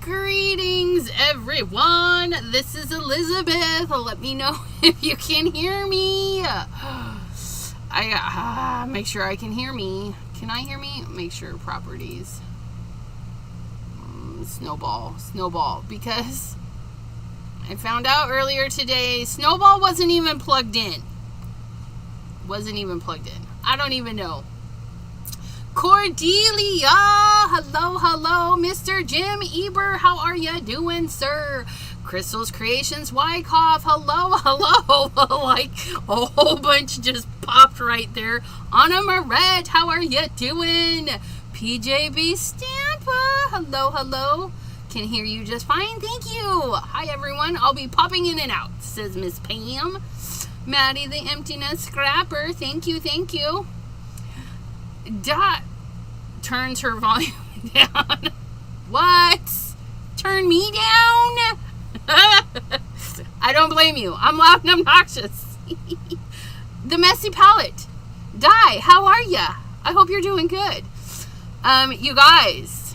Greetings, everyone. This is Elizabeth. Let me know if you can hear me. Make sure I can hear me. Can I hear me? Make sure properties. Snowball. Because I found out earlier today, Snowball wasn't even plugged in. I don't even know. Cordelia, hello, Mr. Jim Eber, how are you doing, sir? Crystal's Creations, Wyckoff, hello, like a whole bunch just popped right there. Anna Moret, how are you doing? PJB Stampa, hello, can hear you just fine, thank you. Hi, everyone, I'll be popping in and out, says Miss Pam. Maddie the Emptiness Scrapper, thank you. Dot turns her volume down. What? Turn me down? I don't blame you. I'm loud and obnoxious. The Messy Palette. Di, how are ya? I hope you're doing good. You guys,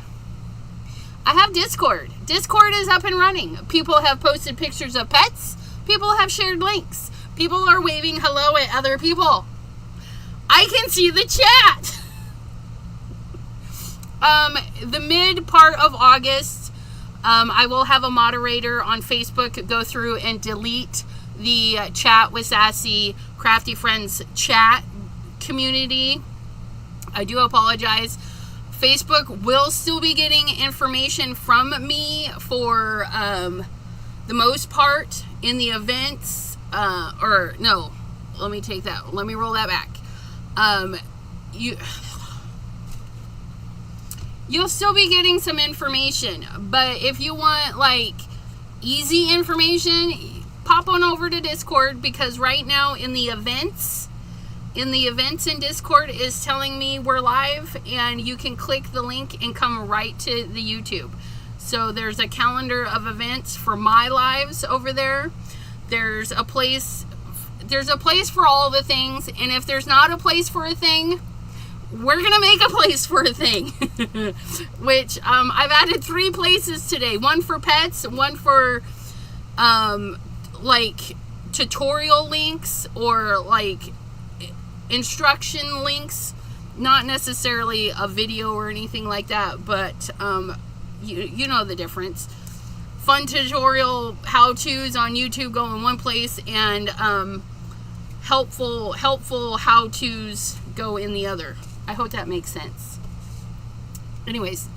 I have Discord. Discord is up and running. People have posted pictures of pets. People have shared links. People are waving hello at other people. I can see the chat. The mid part of August, I will have a moderator on Facebook go through and delete the Chat with Sassy Crafty Friends chat community. I do apologize. Facebook will still be getting information from me for the most part in the events. Let me roll that back. You'll still be getting some information, but if you want like easy information, pop on over to Discord, because right now in the events in Discord is telling me we're live, and you can click the link and come right to the YouTube. So there's a calendar of events for my lives over there. There's a place for all the things, and if there's not a place for a thing, we're gonna make a place for a thing. Which I've added 3 places today. One for pets, one for like tutorial links or like instruction links. Not necessarily a video or anything like that, but you know the difference. Fun tutorial how-tos on YouTube go in one place, and helpful how-tos go in the other. I hope that makes sense. Anyways,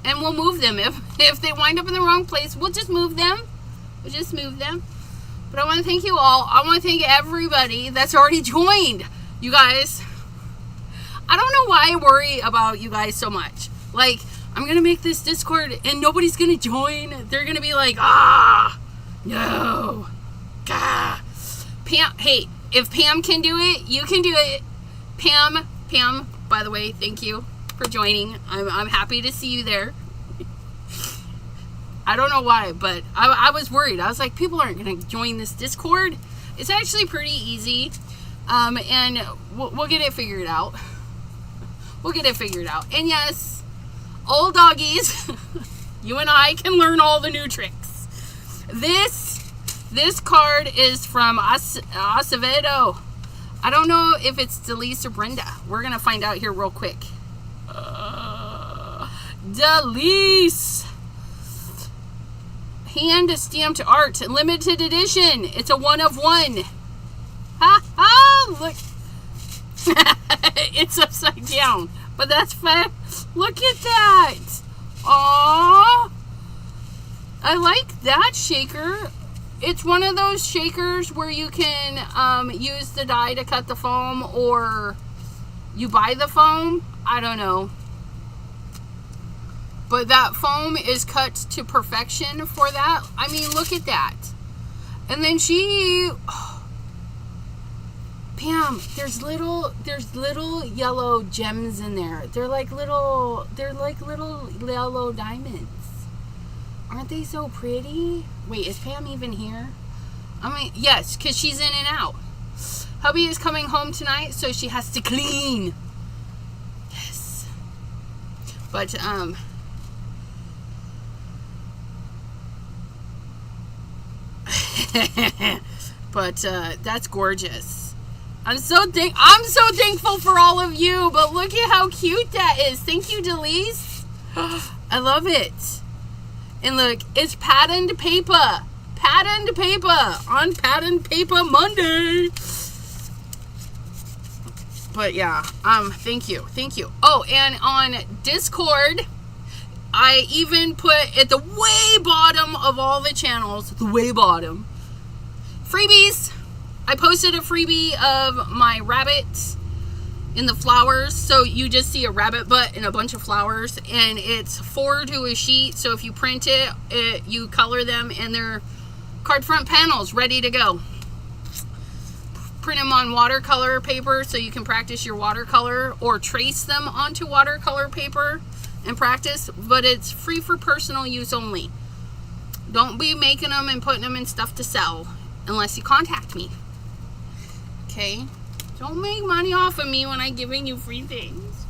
and we'll move them if they wind up in the wrong place. We'll just move them. But I want to thank you all. I want to thank everybody that's already joined. You guys, I don't know why I worry about you guys so much. Like, I'm going to make this Discord and nobody's going to join. They're going to be like, no. Pam, hey, if Pam can do it, you can do it. Pam, by the way, thank you for joining. I'm happy to see you there. I don't know why, but I was worried. I was like, people aren't going to join this Discord. It's actually pretty easy. And we'll get it figured out. And yes, old doggies, you and I can learn all the new tricks. This card is from Acevedo. I don't know if it's Delise or Brenda. We're going to find out here real quick. Delise. Hand stamped art. Limited edition. It's a 1 of 1. Look. It's upside down. But that's fun. Look at that. Aww. I like that shaker. It's one of those shakers where you can use the die to cut the foam, or you buy the foam. I don't know. But that foam is cut to perfection for that. I mean, look at that. And then Pam, there's little yellow gems in there. They're like little yellow diamonds. Aren't they so pretty? Wait, is Pam even here? I mean, yes, because she's in and out. Hubby is coming home tonight, so she has to clean. Yes. But, But that's gorgeous. I'm so thankful for all of you, but look at how cute that is. Thank you, Delise. I love it. And look, it's patterned paper. Patterned paper on Patterned Paper Monday. But yeah, thank you. Oh, and on Discord, I even put at the way bottom of all the channels, the way bottom, freebies. I posted a freebie of my rabbits in the flowers. So you just see a rabbit butt and a bunch of flowers, and it's 4 to a sheet. So if you print it, you color them, and they're card front panels ready to go. Print them on watercolor paper so you can practice your watercolor, or trace them onto watercolor paper and practice, but it's free for personal use only. Don't be making them and putting them in stuff to sell unless you contact me. Okay? Don't make money off of me when I'm giving you free things.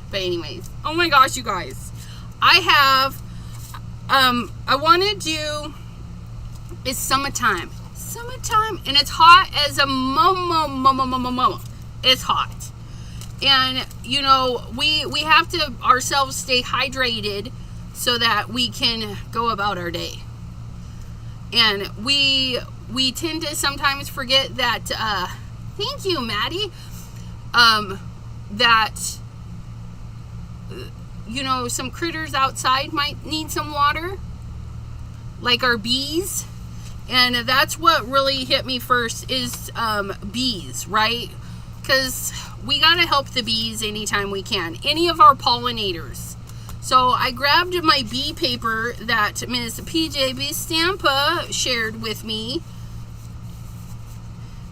But anyways, oh my gosh, you guys. I have, I want to do, it's summertime. Summertime, and it's hot as a mama. It's hot. And, you know, we have to ourselves stay hydrated so that we can go about our day. And we tend to sometimes forget that, thank you, Maddie, that, you know, some critters outside might need some water, like our bees. And that's what really hit me first is bees, right? Because we got to help the bees anytime we can. Any of our pollinators. So I grabbed my bee paper that Ms. PJB Stampa shared with me.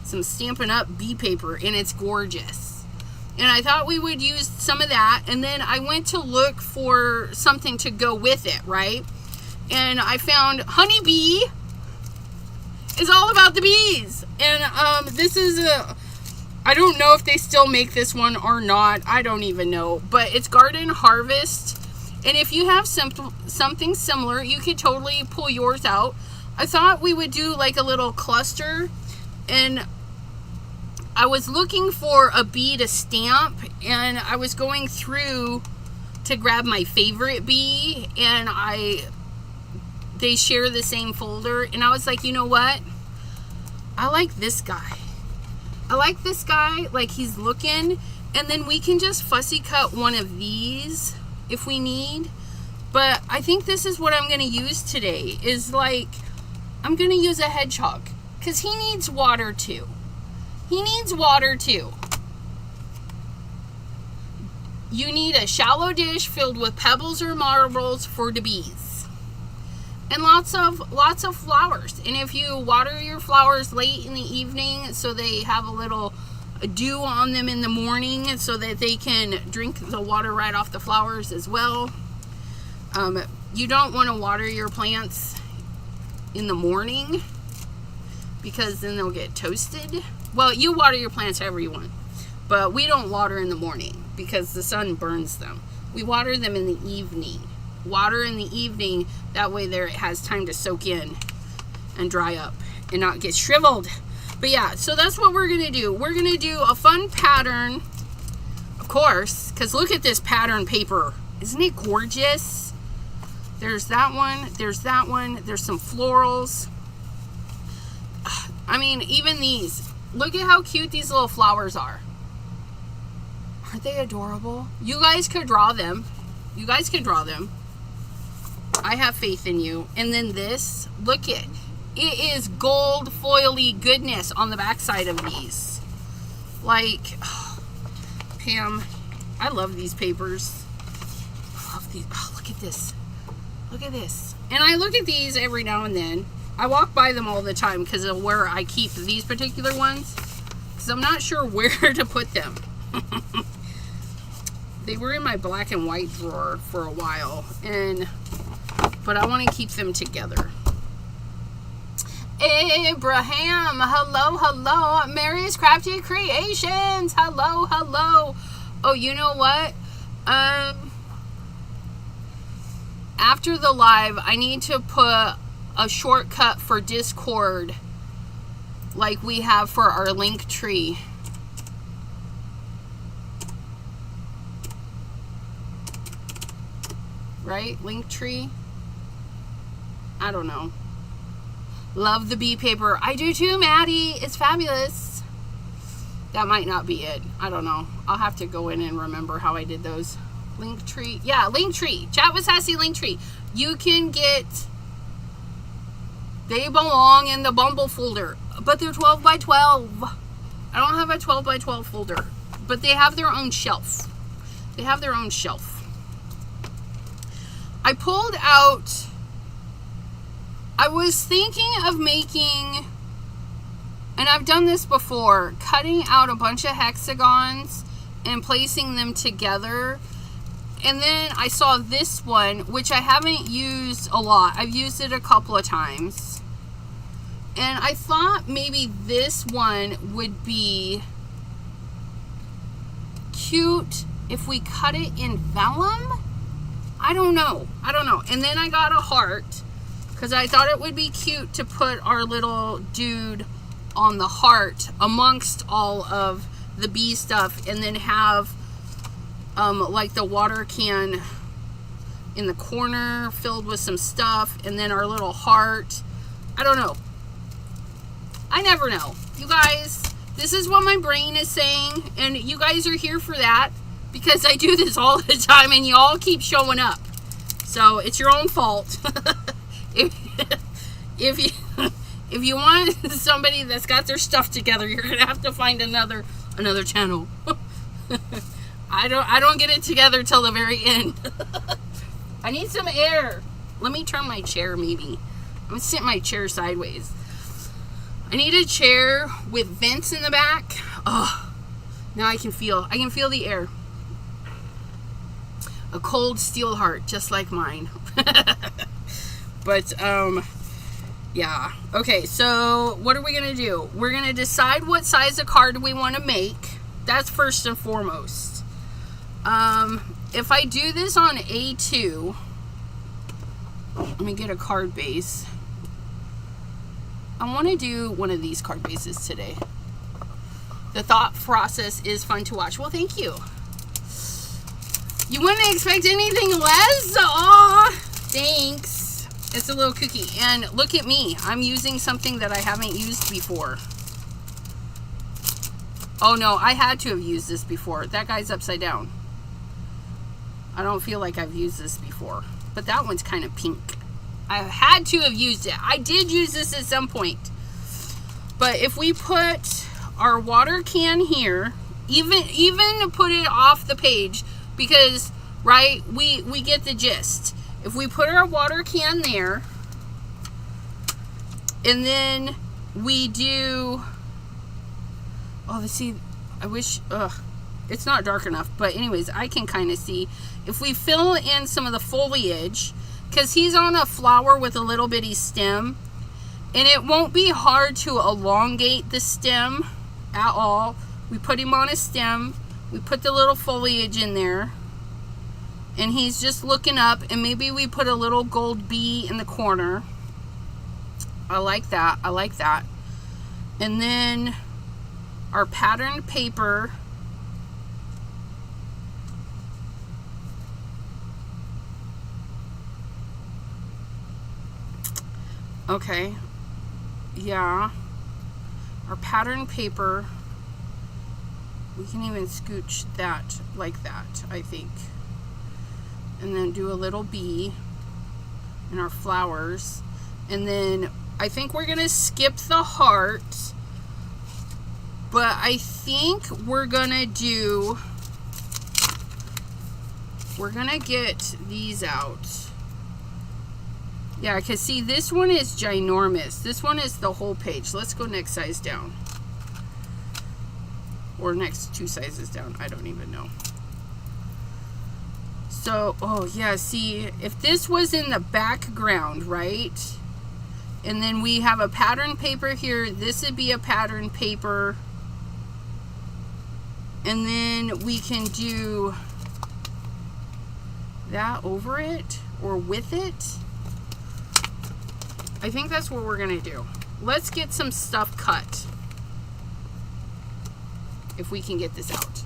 Some Stampin' Up! Bee paper, and it's gorgeous. And I thought we would use some of that. And then I went to look for something to go with it, right? And I found Honeybee. It's all about the bees. And this is I don't know if they still make this one or not. I don't even know. But it's Garden Harvest. And if you have something similar, you could totally pull yours out. I thought we would do like a little cluster. And I was looking for a bee to stamp. And I was going through to grab my favorite bee. And they share the same folder, and I was like, you know what? I like this guy. I like this guy, like he's looking, and then we can just fussy cut one of these if we need. But I think this is what I'm going to use today, is like, I'm going to use a hedgehog, because he needs water too. He needs water too. You need a shallow dish filled with pebbles or marbles for the bees. And lots of flowers. And if you water your flowers late in the evening so they have a little dew on them in the morning so that they can drink the water right off the flowers as well. You don't want to water your plants in the morning because then they'll get toasted. Well, you water your plants however you want, but we don't water in the morning because the sun burns them. We water them in the evening. Water in the evening, that way there it has time to soak in and dry up and not get shriveled. But yeah, so that's what we're gonna do. We're gonna do a fun pattern, of course, because look at this pattern paper. Isn't it gorgeous? There's that one, there's that one, there's some florals. I mean, even these, look at how cute these little flowers are. Aren't they adorable? You guys could draw them. You guys can draw them. I have faith in you. And then this, look it. It is gold foily goodness on the backside of these. Like, oh, Pam, I love these papers. I love these. Oh, look at this. Look at this. And I look at these every now and then. I walk by them all the time because of where I keep these particular ones. Because I'm not sure where to put them. They were in my black and white drawer for a while, but I want to keep them together. Abraham, hello. Mary's Crafty Creations, hello. Oh, you know what? After the live, I need to put a shortcut for Discord like we have for our link tree. Right? Link tree? I don't know. Love the bee paper. I do too, Maddie. It's fabulous. That might not be it. I don't know. I'll have to go in and remember how I did those. Link tree. Yeah, link tree. Chat with Sassy link tree. You can get... They belong in the Bumble folder. But they're 12 by 12. I don't have a 12 by 12 folder. But they have their own shelf. They have their own shelf. I pulled out... I was thinking of making... And I've done this before. Cutting out a bunch of hexagons and placing them together. And then I saw this one, which I haven't used a lot. I've used it a couple of times. And I thought maybe this one would be cute if we cut it in vellum. I don't know. And then I got a heart because I thought it would be cute to put our little dude on the heart amongst all of the bee stuff, and then have like the water can in the corner filled with some stuff, and then our little heart. I don't know. I never know. You guys, this is what my brain is saying, and you guys are here for that because I do this all the time and you all keep showing up. So it's your own fault. If you want somebody that's got their stuff together, you're gonna have to find another channel. I don't get it together till the very end. I need some air. Let me turn my chair maybe. I'm gonna sit my chair sideways. I need a chair with vents in the back. Oh, now I can feel the air. A cold steel heart, just like mine. But, yeah. Okay, so what are we going to do? We're going to decide what size of card we want to make. That's first and foremost. If I do this on A2, let me get a card base. I want to do one of these card bases today. The thought process is fun to watch. Well, thank you. You wouldn't expect anything less? Aw, thanks. It's a little cookie. And look at me. I'm using something that I haven't used before. Oh no, I had to have used this before. That guy's upside down. I don't feel like I've used this before. But that one's kind of pink. I had to have used it. I did use this at some point. But if we put our water can here, even put it off the page, because, right, we get the gist. If we put our water can there, and then we do, oh, see, I wish, it's not dark enough, but anyways, I can kind of see. If we fill in some of the foliage, because he's on a flower with a little bitty stem, and it won't be hard to elongate the stem at all. We put him on a stem, we put the little foliage in there, and he's just looking up, and maybe we put a little gold bee in the corner. I like that. I like that. And then our patterned paper. Okay. Yeah. Our patterned paper. We can even scooch that like that, I think. And then do a little bee in our flowers. And then I think we're gonna skip the heart, but I think we're gonna get these out. Yeah, because see, this one is ginormous. This one is the whole page. Let's go next size down. Or next 2 sizes down. I don't even know. So, oh yeah, see, if this was in the background, right? And then we have a pattern paper here. This would be a pattern paper. And then we can do that over it or with it. I think that's what we're gonna do. Let's get some stuff cut. If we can get this out.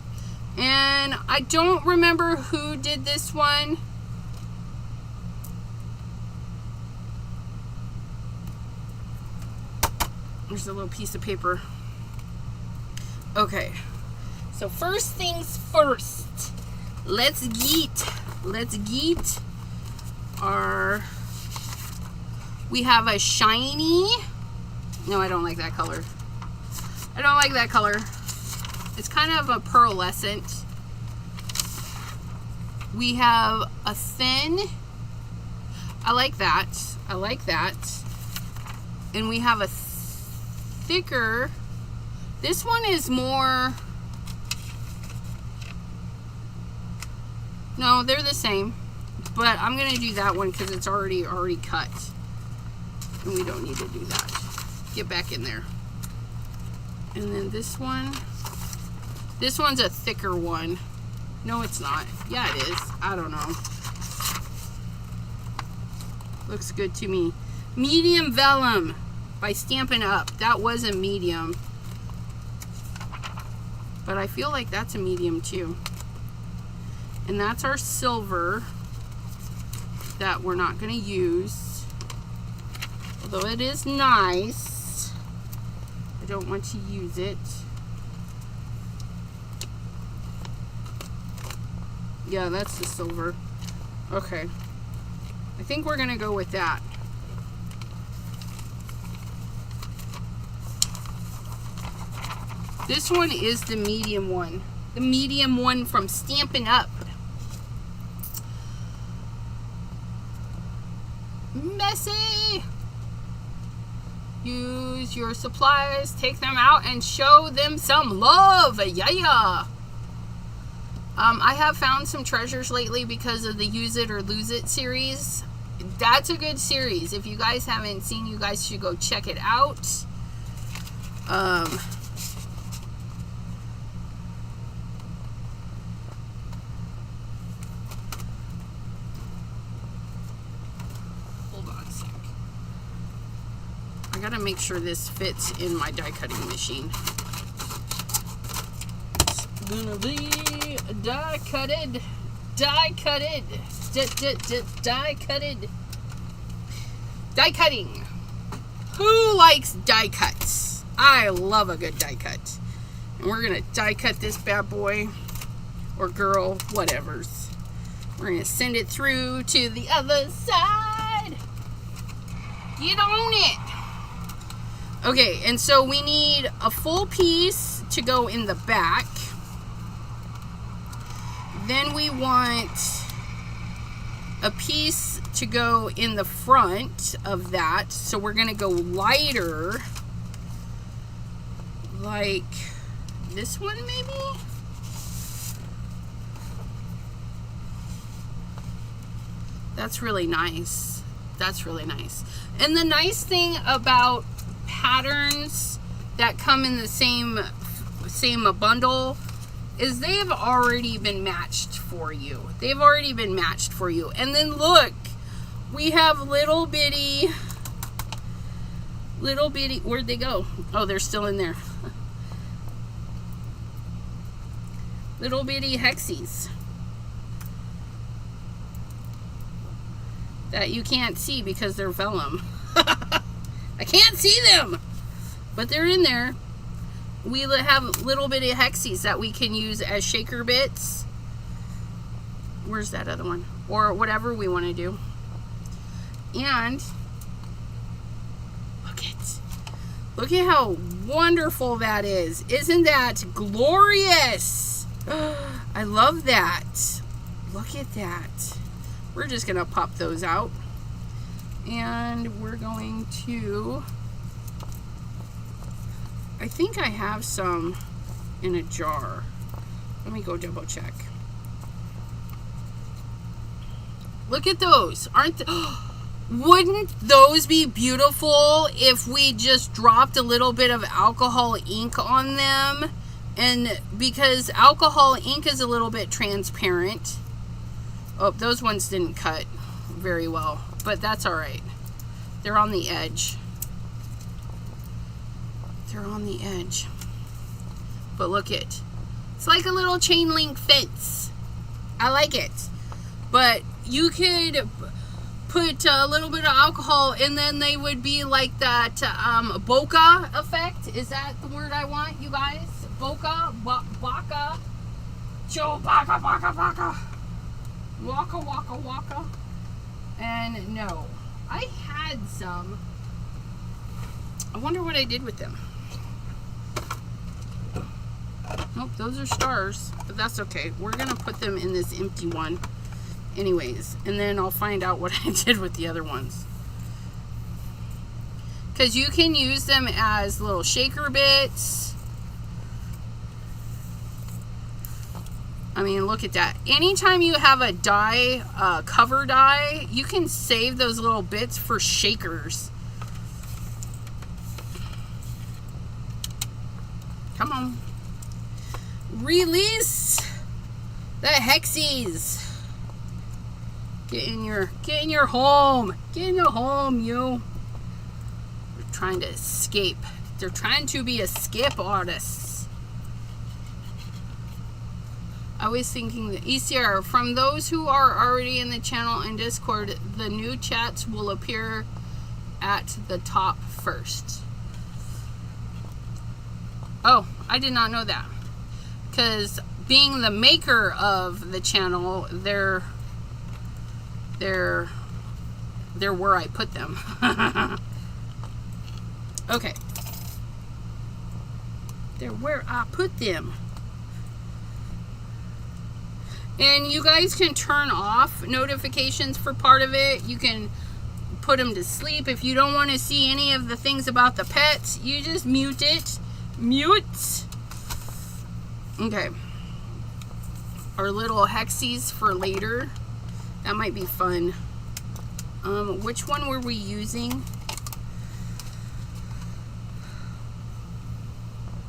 And I don't remember who did this one. There's a little piece of paper. Okay. So first things first. Let's get our... We have a shiny... No, I don't like that color. I don't like that color. It's kind of a pearlescent. We have a thin. I like that. I like that. And we have a thicker. This one is more... No, they're the same. But I'm going to do that one because it's already cut. And we don't need to do that. Get back in there. And then this one. This one's a thicker one. No, it's not. Yeah, it is. I don't know. Looks good to me. Medium vellum by Stampin' Up. That was a medium. But I feel like that's a medium too. And that's our silver that we're not going to use. Although it is nice. I don't want to use it. Yeah, that's the silver. Okay. I think we're going to go with that. This one is the medium one. The medium one from Stampin' Up. Messy! Use your supplies, take them out, and show them some love. Yeah! I have found some treasures lately because of the Use It or Lose It series. That's a good series. If you guys haven't seen, you guys should go check it out. Hold on a sec. I gotta make sure this fits in my die cutting machine. It's gonna be die cutted, die cutted, die cutted, die cutting. Who likes die cuts? I love a good die cut. And we're gonna die cut this bad boy or girl, whatever's. We're gonna send it through to the other side. Get on it. Okay, and so we need a full piece to go in the back. Then we want a piece to go in the front of that. So we're going to go lighter. Like this one maybe? That's really nice. That's really nice. And the nice thing about patterns that come in the same bundle is they've already been matched for you. They've already been matched for you. And then look, we have little bitty, where'd they go? Oh, they're still in there. Little bitty hexies that you can't see because they're vellum. I can't see them, but they're in there. We have little bitty hexies that we can use as shaker bits. Where's that other one? Or whatever we want to do. And look at how wonderful that is. Isn't that glorious? I love that. Look at that. We're just going to pop those out. And we're going to... I think I have some in a jar. Let me go double check. Look at those. Wouldn't those be beautiful if we just dropped a little bit of alcohol ink on them? And because alcohol ink is a little bit transparent. Oh, those ones didn't cut very well, but that's all right. They're on the edge. They're on the edge. But look it. It's like a little chain link fence. I like it. But you could put a little bit of alcohol and then they would be like that bokeh effect. Is that the word I want, you guys? Bokeh, baka, Joe, baka, baka, baka, waka, waka, waka. And no, I had some. I wonder what I did with them. Nope, those are stars, but that's okay. We're gonna put them in this empty one anyways, and then I'll find out what I did with the other ones. Because you can use them as little shaker bits. I mean, look at that. Anytime you have a die, cover die, you can save those little bits for shakers. Come on. Release the hexies. Get in your home. Get in your home, you. They're trying to escape. They're trying to be escape artists. I was thinking that ECR, from those who are already in the channel and Discord, the new chats will appear at the top first. Oh, I did not know that. Because being the maker of the channel, they're where I put them. Okay. They're where I put them. And you guys can turn off notifications for part of it. You can put them to sleep. If you don't want to see any of the things about the pets, you just mute it. Mute. Okay. Our little hexies for later. That might be fun. Which one were we using?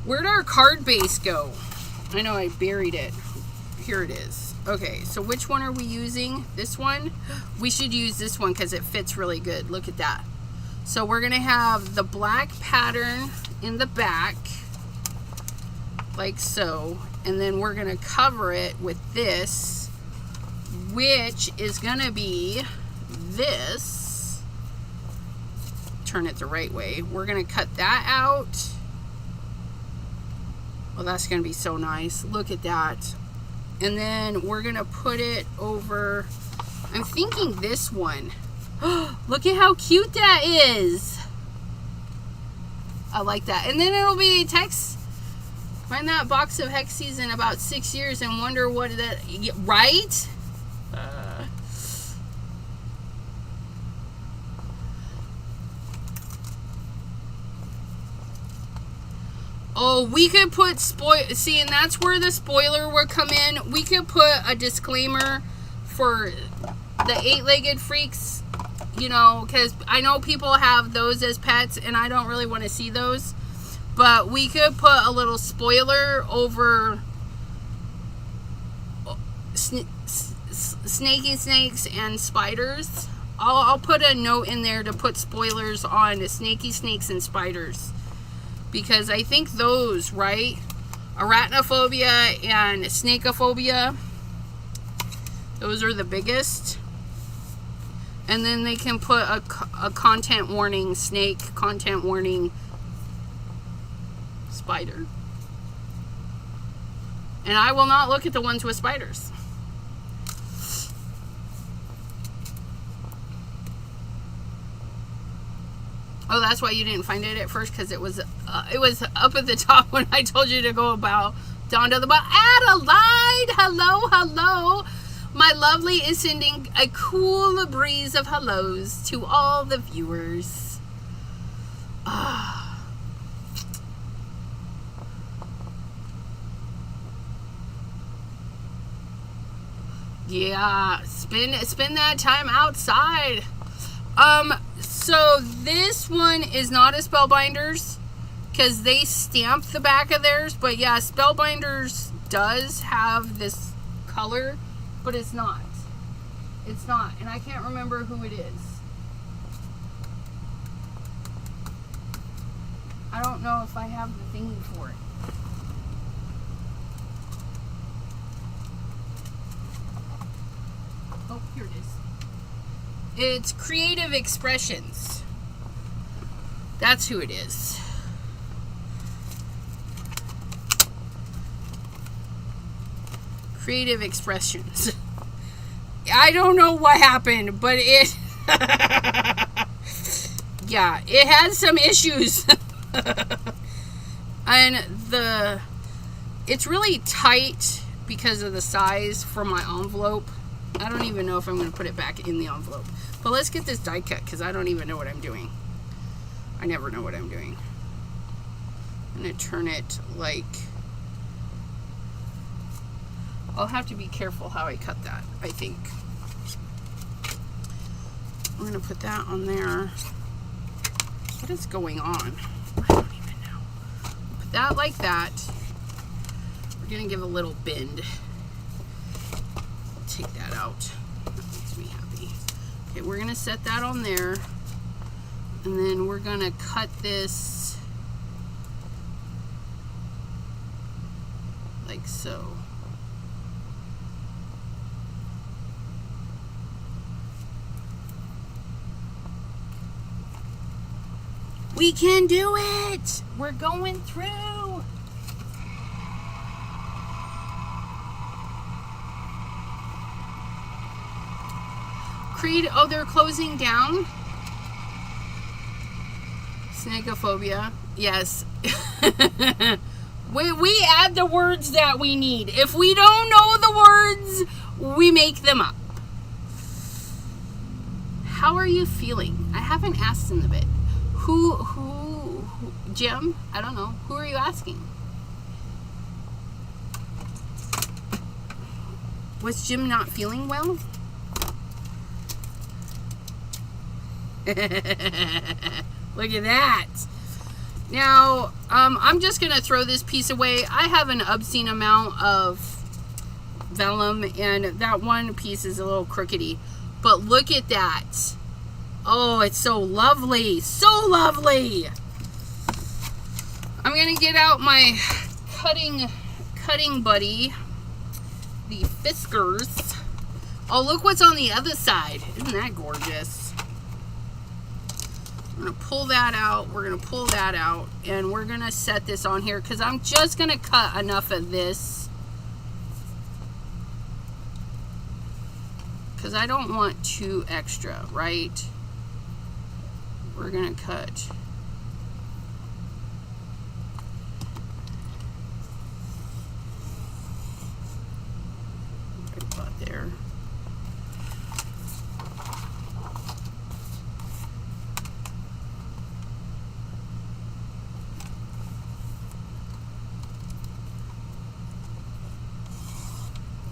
Where'd our card base go? I know I buried it. Here it is. Okay, so which one are we using? This one? We should use this one because it fits really good. Look at that. So we're going to have the black pattern in the back, like so. And then we're going to cover it with this, which is going to be this. Turn it the right way. We're going to cut that out. Well, that's going to be so nice. Look at that. And then we're going to put it over, I'm thinking this one. Look at how cute that is. I like that. And then it'll be text. Find that box of hexies in about 6 years and wonder what that, right? Oh, we could put see, and that's where the spoiler would come in. We could put a disclaimer for the 8-legged freaks, you know, because I know people have those as pets and I don't really want to see those. But we could put a little spoiler over snaky snakes and spiders. I'll put a note in there to put spoilers on the snaky snakes and spiders. Because I think those, right? Arachnophobia and snakeophobia. Those are the biggest. And then they can put a content warning snake, content warning spider. And I will not look at the ones with spiders. Oh, that's why you didn't find it at first, because it was up at the top when I told you to go about down to the bottom. Adelaide, hello, hello. My lovely is sending a cool breeze of hellos to all the viewers. Yeah, spend that time outside. So this one is not a Spellbinders because they stamped the back of theirs, but yeah, Spellbinders does have this color, but it's not. It's not, and I can't remember who it is. I don't know if I have the thingy for it. Oh, here it is. It's Creative Expressions. That's who it is. Creative Expressions. I don't know what happened, but it... yeah, it had some issues. And it's really tight because of the size for my envelope. I don't even know if I'm going to put it back in the envelope. But let's get this die cut because I don't even know what I'm doing. I never know what I'm doing. I'm going to turn it like... I'll have to be careful how I cut that, I think. I'm going to put that on there. What is going on? I don't even know. Put that like that. We're going to give a little bend. Take that out. That makes me happy. Okay, we're going to set that on there. And then we're going to cut this like so. We can do it! We're going through! Creed, oh, they're closing down? Snagophobia. Yes. we add the words that we need. If we don't know the words, we make them up. How are you feeling? I haven't asked in a bit. Who, Jim? I don't know. Who are you asking? Was Jim not feeling well? Look at that. Now, I'm just going to throw this piece away. I have an obscene amount of vellum, and that one piece is a little crookedy. But look at that. Oh, it's so lovely. So lovely. I'm going to get out my cutting buddy, the Fiskars. Oh, look what's on the other side. Isn't that gorgeous? I'm going to pull that out. We're going to pull that out. And we're going to set this on here because I'm just going to cut enough of this. Because I don't want too extra, right? We're going to cut. Right about there.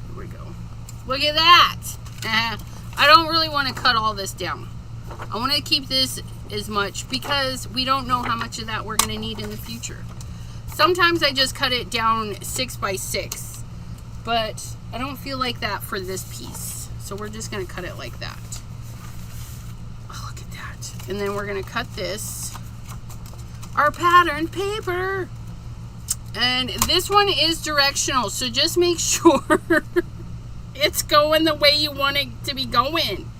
Here we go. Look at that. I don't really want to cut all this down. I want to keep this as much because we don't know how much of that we're going to need in the future. Sometimes I just cut it down 6 by 6, but I don't feel like that for this piece. So we're just going to cut it like that. Oh, look at that. And then we're going to cut this, our patterned paper. And this one is directional, so just make sure it's going the way you want it to be going.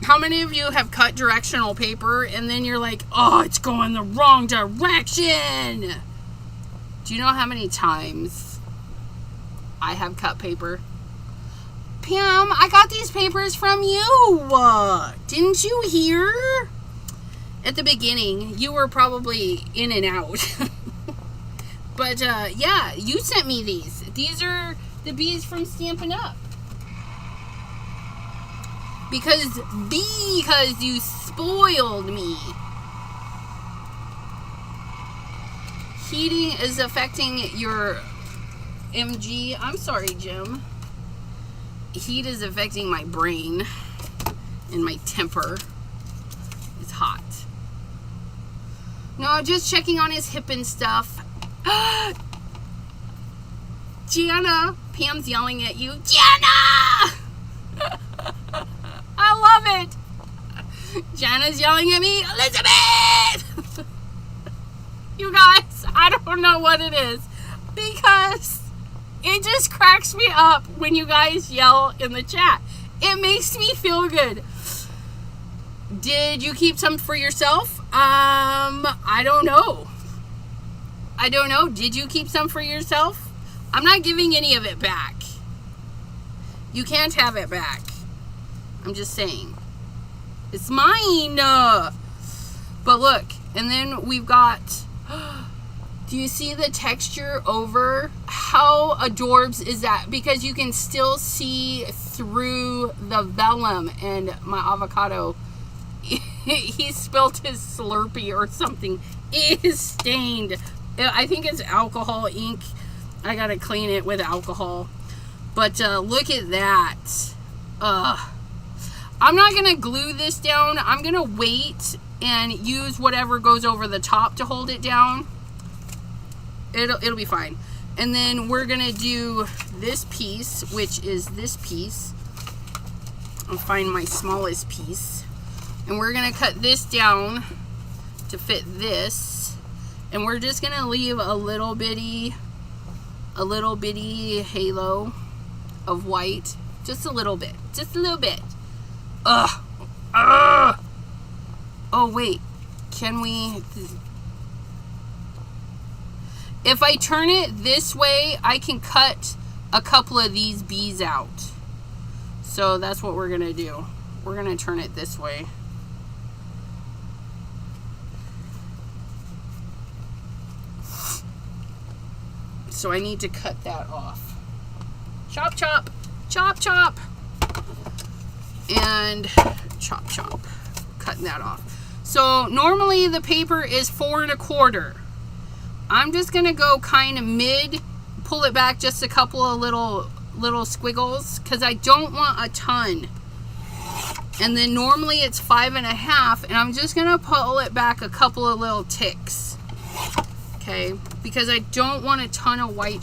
How many of you have cut directional paper and then you're like, oh, it's going the wrong direction? Do you know how many times I have cut paper? Pam, I got these papers from you. Didn't you hear? At the beginning, you were probably in and out. But yeah, you sent me these. These are the bees from Stampin' Up. Because you spoiled me. Heating is affecting your MG. I'm sorry, Jim. Heat is affecting my brain and my temper. It's hot. No, just checking on his hip and stuff. Gianna, Pam's yelling at you. Gianna! I love it. Gianna's yelling at me. Elizabeth! You guys, I don't know what it is, because it just cracks me up when you guys yell in the chat. It makes me feel good. Did you keep some for yourself? I don't know. I don't know. Did you keep some for yourself? I'm not giving any of it back. You can't have it back. I'm just saying. It's mine. But look, and then we've got, do you see the texture over? How adorbs is that? Because you can still see through the vellum, and my avocado, he spilled his Slurpee or something. It is stained. I think it's alcohol ink. I gotta clean it with alcohol. But look at that. I'm not gonna glue this down. I'm gonna wait and use whatever goes over the top to hold it down. It'll be fine. And then we're gonna do this piece, which is this piece. I'll find my smallest piece. And we're gonna cut this down to fit this. And we're just gonna leave a little bitty halo of white. Just a little bit. Just a little bit. Ugh. Ugh. Oh, wait. Can we... If I turn it this way, I can cut a couple of these bees out. So that's what we're going to do. We're going to turn it this way. So I need to cut that off. Chop, chop. Chop, chop. And chop, chop. Cutting that off. So normally the paper is 4 1/4. I'm just gonna go kind of mid, pull it back just a couple of little squiggles, because I don't want a ton. And then normally it's 5 1/2, and I'm just gonna pull it back a couple of little ticks. Okay, because I don't want a ton of white